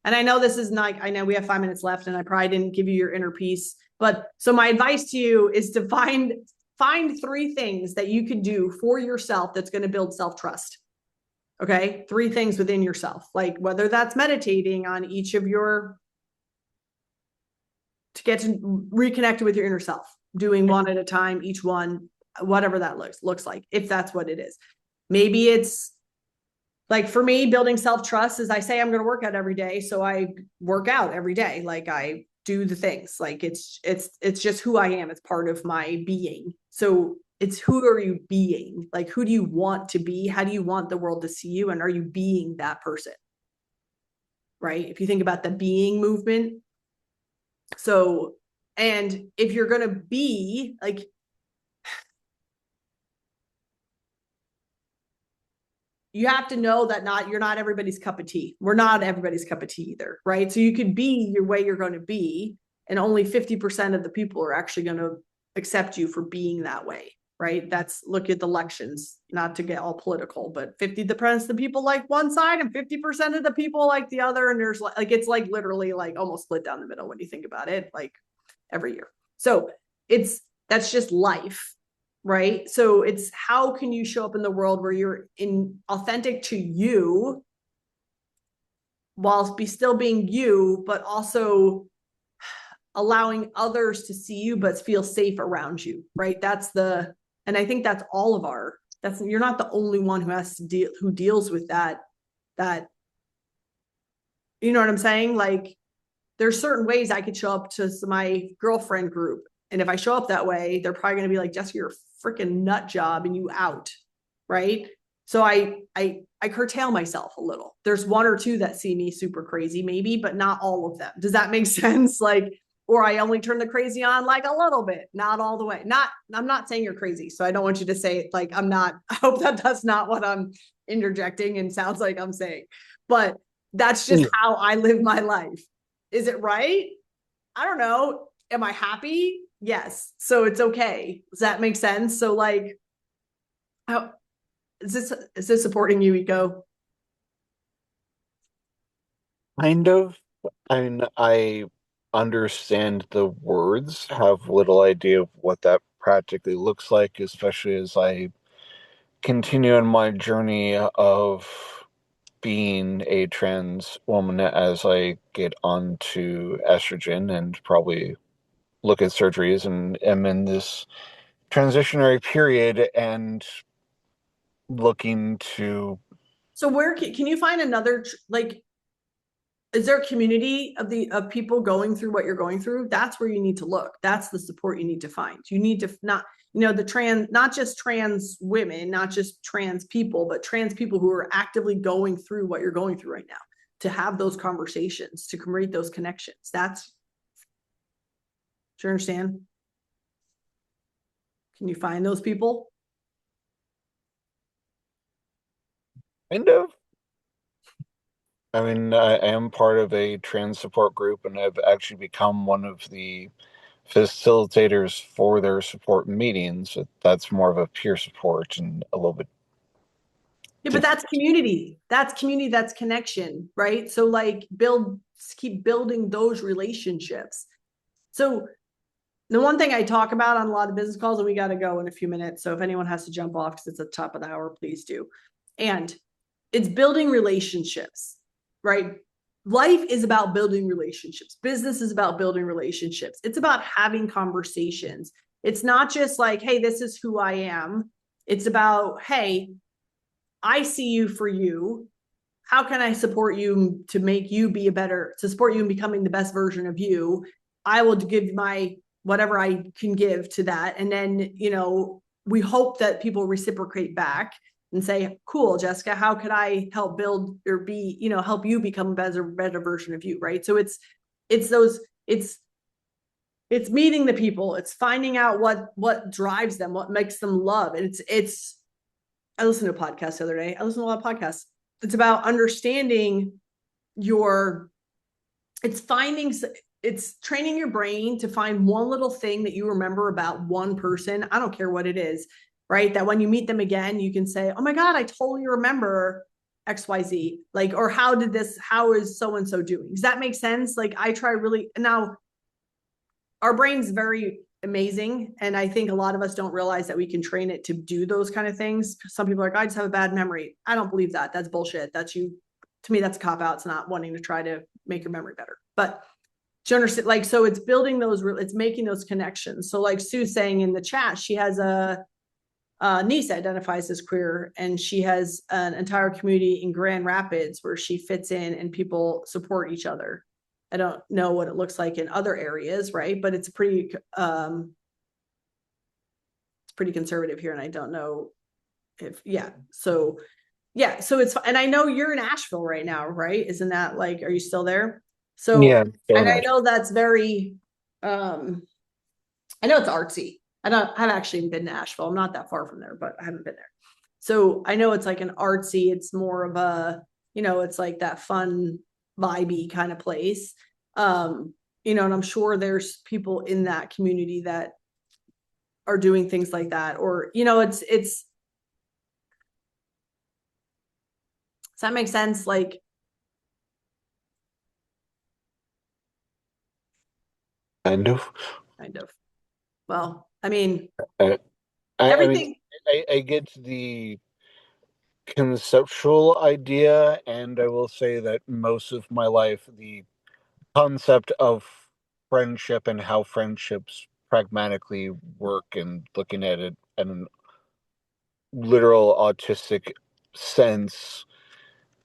And I know this is not, I know we have 5 minutes left and I probably didn't give you your inner peace, but so my advice to you is to find 3 things that you could do for yourself that's going to build self-trust. Okay. 3 things within yourself, like whether that's meditating on each of to get to reconnect with your inner self, doing one at a time, each one, whatever that looks like, if that's what it is. Maybe it's Like for me, building self-trust is I say I'm going to work out every day. So I work out every day. Like I do the things. Like it's just who I am. It's part of my being. So it's who are you being? Like who do you want to be? How do you want the world to see you? And are you being that person? Right? If you think about the being movement. So, and if you're going to be like, you have to know that you're not everybody's cup of tea. We're not everybody's cup of tea either, right? So you could be your way you're going to be, and only 50% of the people are actually going to accept you for being that way, right? That's look at the elections, not to get all political, but 50% of the people like one side and 50% of the people like the other. And there's like it's like literally like almost split down the middle when you think about it, like every year. So that's just life, right? So it's how can you show up in the world where you're in authentic to you while still being you, but also allowing others to see you but feel safe around you, right? And I think that's all of you're not the only one who has to who deals with that you know what I'm saying? Like there's certain ways I could show up to my girlfriend group, and if I show up that way, they're probably going to be like, Jessica, you're a freaking nut job and you out, right? So I curtail myself a little. There's one or two that see me super crazy maybe, but not all of them. Does that make sense? Like, or I only turn the crazy on like a little bit, not all the way. I'm not saying you're crazy. So I don't want you to say like, I'm not, I hope that's not what I'm interjecting and sounds like I'm saying, but that's just how I live my life. Is it right? I don't know. Am I happy? Yes. So it's okay. Does that make sense? So like, how is this supporting you, Eco? Kind of. I mean, I understand the words, have little idea of what that practically looks like, especially as I continue in my journey of being a trans woman as I get onto estrogen and probably look at surgeries and am in this transitionary period and looking to. So where can you find another like is there a community of people going through what you're going through? That's where you need to look. That's the support you need to find. You need to not, not just trans women, not just trans people, but trans people who are actively going through what you're going through right now, to have those conversations, to create those connections. Do you understand? Can you find those people? Kind of. I mean, I am part of a trans support group, and I've actually become one of the facilitators for their support meetings. That's more of a peer support and a little bit. Yeah, but that's community. That's community. That's connection, right? So like keep building those relationships. So the one thing I talk about on a lot of business calls, and we got to go in a few minutes. So if anyone has to jump off because it's at the top of the hour, please do. And it's building relationships, right? Life is about building relationships. Business is about building relationships. It's about having conversations. It's not just like, hey, this is who I am. It's about, hey, I see you for you. How can I support you to make you to support you in becoming the best version of you? I will give my whatever I can give to that. And then, we hope that people reciprocate back and say, cool, Jessica, how could I help build or help you become a better version of you, right? So it's meeting the people. It's finding out what drives them, what makes them love. And I listened to a podcast the other day. I listen to a lot of podcasts. It's about understanding it's training your brain to find one little thing that you remember about one person. I don't care what it is, right? That when you meet them again, you can say, oh my God, I totally remember XYZ. Like, or how is so-and-so doing? Does that make sense? Like I try now our brain's very amazing. And I think a lot of us don't realize that we can train it to do those kind of things. Some people are like, I just have a bad memory. I don't believe that. That's bullshit. To me, that's a cop out. It's not wanting to try to make your memory better. But do you understand? Like, so it's building it's making those connections. So like Sue's saying in the chat, she has a niece identifies as queer, and she has an entire community in Grand Rapids where she fits in and people support each other. I don't know what it looks like in other areas, right? But it's pretty conservative here, and I don't know if so it's, and I know you're in Asheville right now, right? Isn't that like, are you still there? So Yeah, still and I not. know that's very I know it's artsy. I've actually been to Asheville. I'm not that far from there, but I haven't been there. So I know it's like an artsy, it's more of a, it's like that fun, vibey kind of place. And I'm sure there's people in that community that are doing things like that, or, it's, does that make sense? Like, Kind of. kind of. Well, I mean, I, I mean, everything. I get the conceptual idea, and I will say that most of my life, the concept of friendship and how friendships pragmatically work and looking at it in an literal autistic sense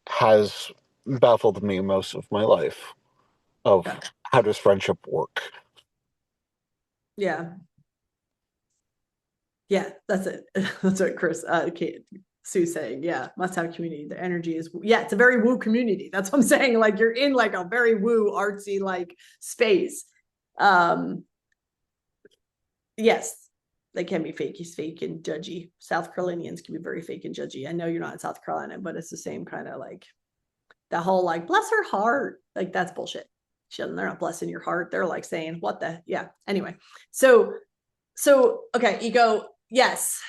has baffled me most of my life of Yeah. how does friendship work. Yeah. Yeah, that's it. That's what Chris, Sue's saying. Yeah, must have community. The energy is, it's a very woo community. That's what I'm saying. Like, you're in like a very woo artsy like space. Yes, they can be fake. He's fake and judgy. South Carolinians can be very fake and judgy. I know you're not in South Carolina, but it's the same kind of like that whole like bless her heart. Like, that's bullshit. They're not blessing your heart. They're like saying what the Anyway, so okay, ego. Yes.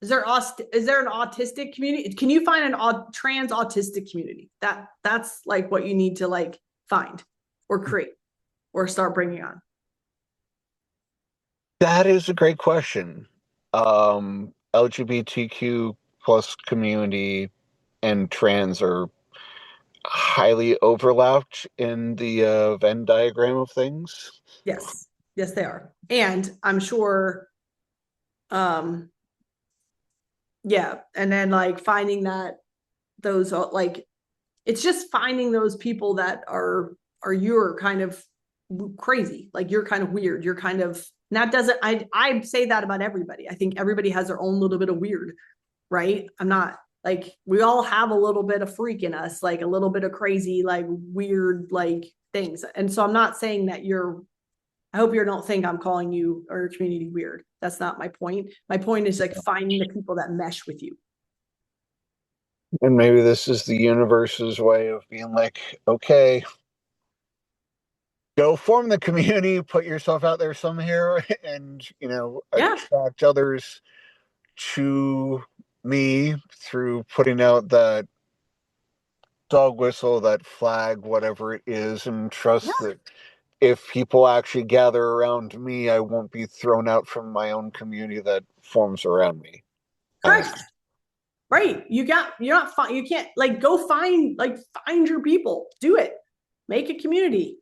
Is there an autistic community? Can you find an trans autistic community? That's like what you need to like find or create or start bringing on. That is a great question. LGBTQ plus community and trans are highly overlapped in the Venn diagram of things. Yes, yes, they are, and I'm sure. Um, and then like finding that those like, it's just finding those people that are you're kind of crazy, like you're kind of weird, you're kind of, and that doesn't, I say that about everybody. I think everybody has their own little bit of weird, right? I'm not like, we all have a little bit of freak in us, like a little bit of crazy, like weird, like things. And so I'm not saying that I hope you don't think I'm calling you or your community weird. That's not my point. My point is like finding the people that mesh with you. And maybe this is the universe's way of being like, okay, go form the community, put yourself out there somewhere, and Yeah. attract others to me through putting out that dog whistle, that flag, whatever it is, and Yeah. trust that if people actually gather around me, I won't be thrown out from my own community that forms around me. Correct. Right. You're not fine. You can't like go find your people. Do it. Make a community.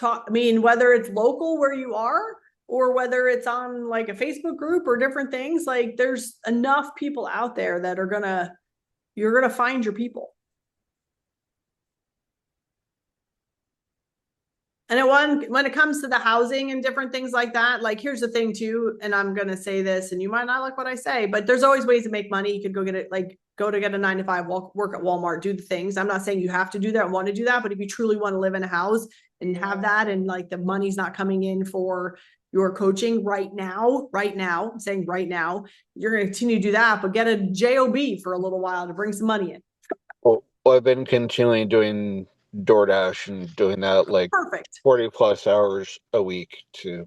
I mean, whether it's local where you are or whether it's on like a Facebook group or different things, like there's enough people out there that you're gonna find your people. And when it comes to the housing and different things like that, like here's the thing too, and I'm gonna say this, and you might not like what I say, but there's always ways to make money. You could go get it, like go to get a 9 to 5, work at Walmart, do the things. I'm not saying you have to do that and want to do that, but if you truly want to live in a house and have that, and like the money's not coming in for your coaching right now, I'm saying right now, you're gonna continue to do that, but get a job for a little while to bring some money in. Well, I've been continually doing DoorDash and doing that like Perfect. 40 plus hours a week to.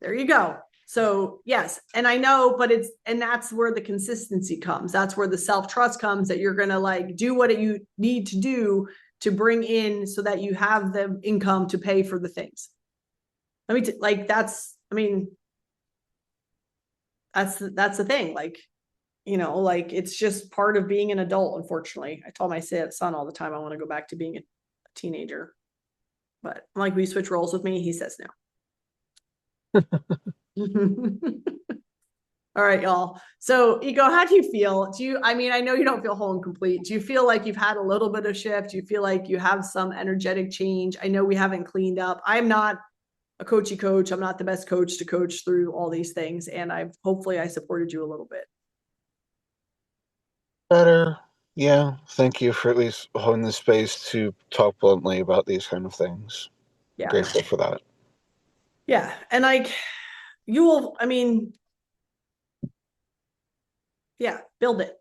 There you go. So yes, and I know, but that's where the consistency comes. That's where the self-trust comes, that you're going to like do what you need to do to bring in so that you have the income to pay for the things. Like, that's the thing. Like, like it's just part of being an adult. Unfortunately, I told my son all the time, I want to go back to being a teenager, but I'm like, will you switch roles with me? He says no. All right, y'all. So, Ego, how do you feel? I mean, I know you don't feel whole and complete. Do you feel like you've had a little bit of shift? Do you feel like you have some energetic change? I know we haven't cleaned up. I'm not a coachy coach. I'm not the best coach to coach through all these things. And hopefully I supported you a little bit. Better. Yeah. Thank you for at least holding the space to talk bluntly about these kind of things. Yeah. Grateful for that. Yeah. And like you will, I mean, yeah, build it.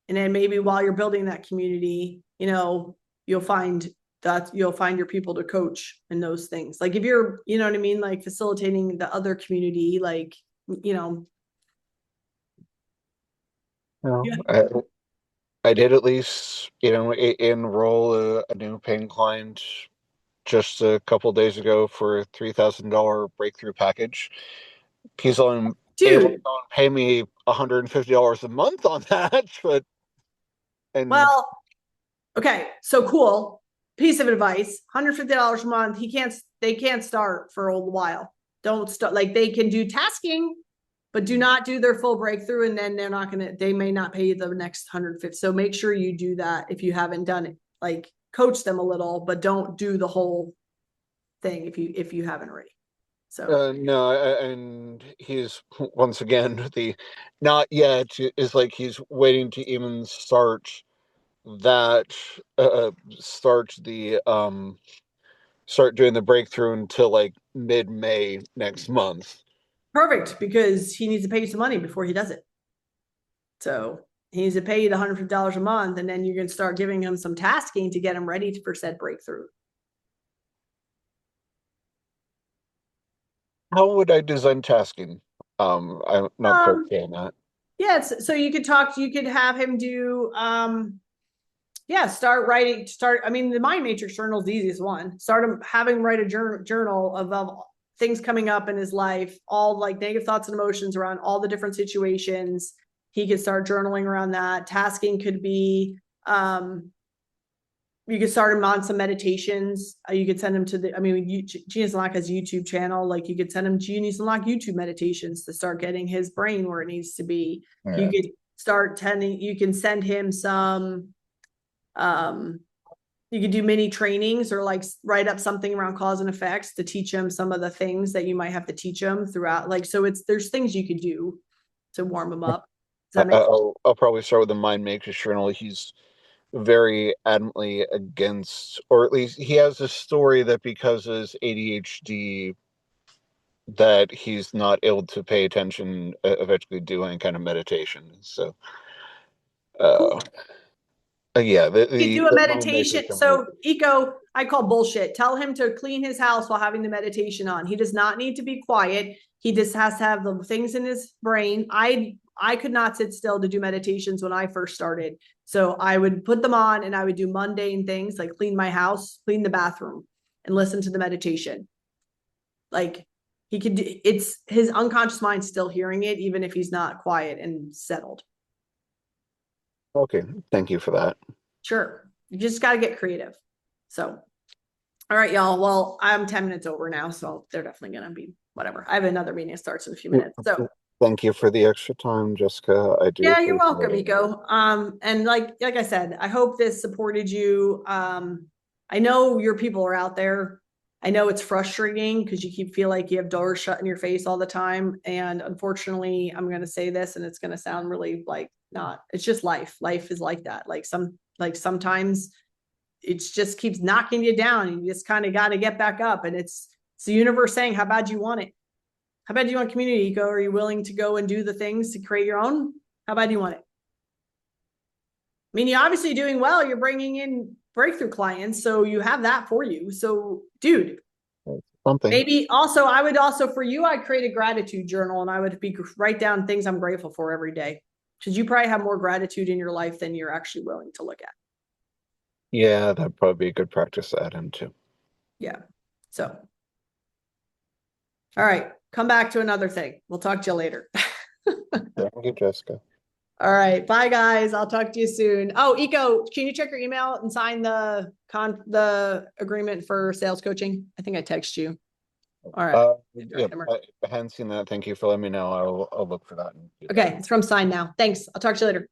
And then maybe while you're building that community, you'll find your people to coach and those things. Like if you're, you know what I mean? Like facilitating the other community, like, Well, yeah. I did at least, enroll a new paying client just a couple days ago for a $3,000 breakthrough package. He's only able to Dude, pay me $150 a month on that, but and well, okay, so cool. Piece of advice: $150 a month. They can't start for a while. Don't start. Like they can do tasking, but do not do their full breakthrough, and then they may not pay you the next 150. So make sure you do that if you haven't done it. Like coach them a little, but don't do the whole thing if you haven't already. So no, and he's once again the not yet is like he's waiting to even that start the start doing the breakthrough until like mid-May next month. perfect, because he needs to pay you some money before he does it. So he needs to pay you the $150 a month, and then you can start giving him some tasking to get him ready for said breakthrough. How would I design tasking? I'm not quite saying that. Yeah, so you could have him do yeah, I mean, the mind matrix journal is the easiest one. Having him write a journal of things coming up in his life, all like negative thoughts and emotions around all the different situations. He could start journaling around that. Tasking could be you could start him on some meditations. You could send him to Genius Unlock has a YouTube channel. Like you could send him Genius Unlock YouTube meditations to start getting his brain where it needs to be. Yeah. You can send him some, you could do mini trainings or like write up something around cause and effects to teach him some of the things that you might have to teach him throughout. Like, so there's things you could do to warm him up. Does that make sense? I'll probably start with the mind matrix journal. He's very adamantly against, or at least he has a story that because of his ADHD, that he's not able to pay attention, eventually do any kind of meditation. So, Cool. uh, yeah, You do a the mind meditation. matrix. So Eco, I call bullshit. Tell him to clean his house while having the meditation on. He does not need to be quiet. He just has to have the things in his brain. I could not sit still to do meditations when I first started. So I would put them on and I would do mundane things like clean my house, clean the bathroom, and listen to the meditation. Like it's his unconscious mind still hearing it, even if he's not quiet and settled. Okay, thank you for that. Sure. You just got to get creative. So, all right, y'all. Well, I'm 10 minutes over now, so they're definitely going to be whatever. I have another meeting that starts in a few minutes. So, Thank you for the extra time, Jessica. I do yeah, you're appreciate welcome, it. Eco. And like I said, I hope this supported you. I know your people are out there. I know it's frustrating because you feel like you have doors shut in your face all the time. And unfortunately, I'm going to say this, and it's going to sound really like not. It's just life. Life is like that. Sometimes it just keeps knocking you down, and you just kind of got to get back up. And it's the universe saying, "How bad do you want it? How bad do you want community, Eco? Are you willing to go and do the things to create your own? How bad do you want it?" I mean, you're obviously doing well. You're bringing in breakthrough clients, so you have that for you. So, dude, Something. maybe also for you, I'd create a gratitude journal and I would write down things I'm grateful for every day. Because you probably have more gratitude in your life than you're actually willing to look at. Yeah, that'd probably be a good practice to add into. Yeah. So, all right. Come back to another thing. We'll talk to you later. Thank you, Jessica. All right. Bye, guys. I'll talk to you soon. Oh, Eco, can you check your email and sign the agreement for sales coaching? I think I text you. All right. Yeah, I hadn't seen that. Thank you for letting me know. I'll look for that. And do that. Okay, it's from Sign Now. Thanks. I'll talk to you later.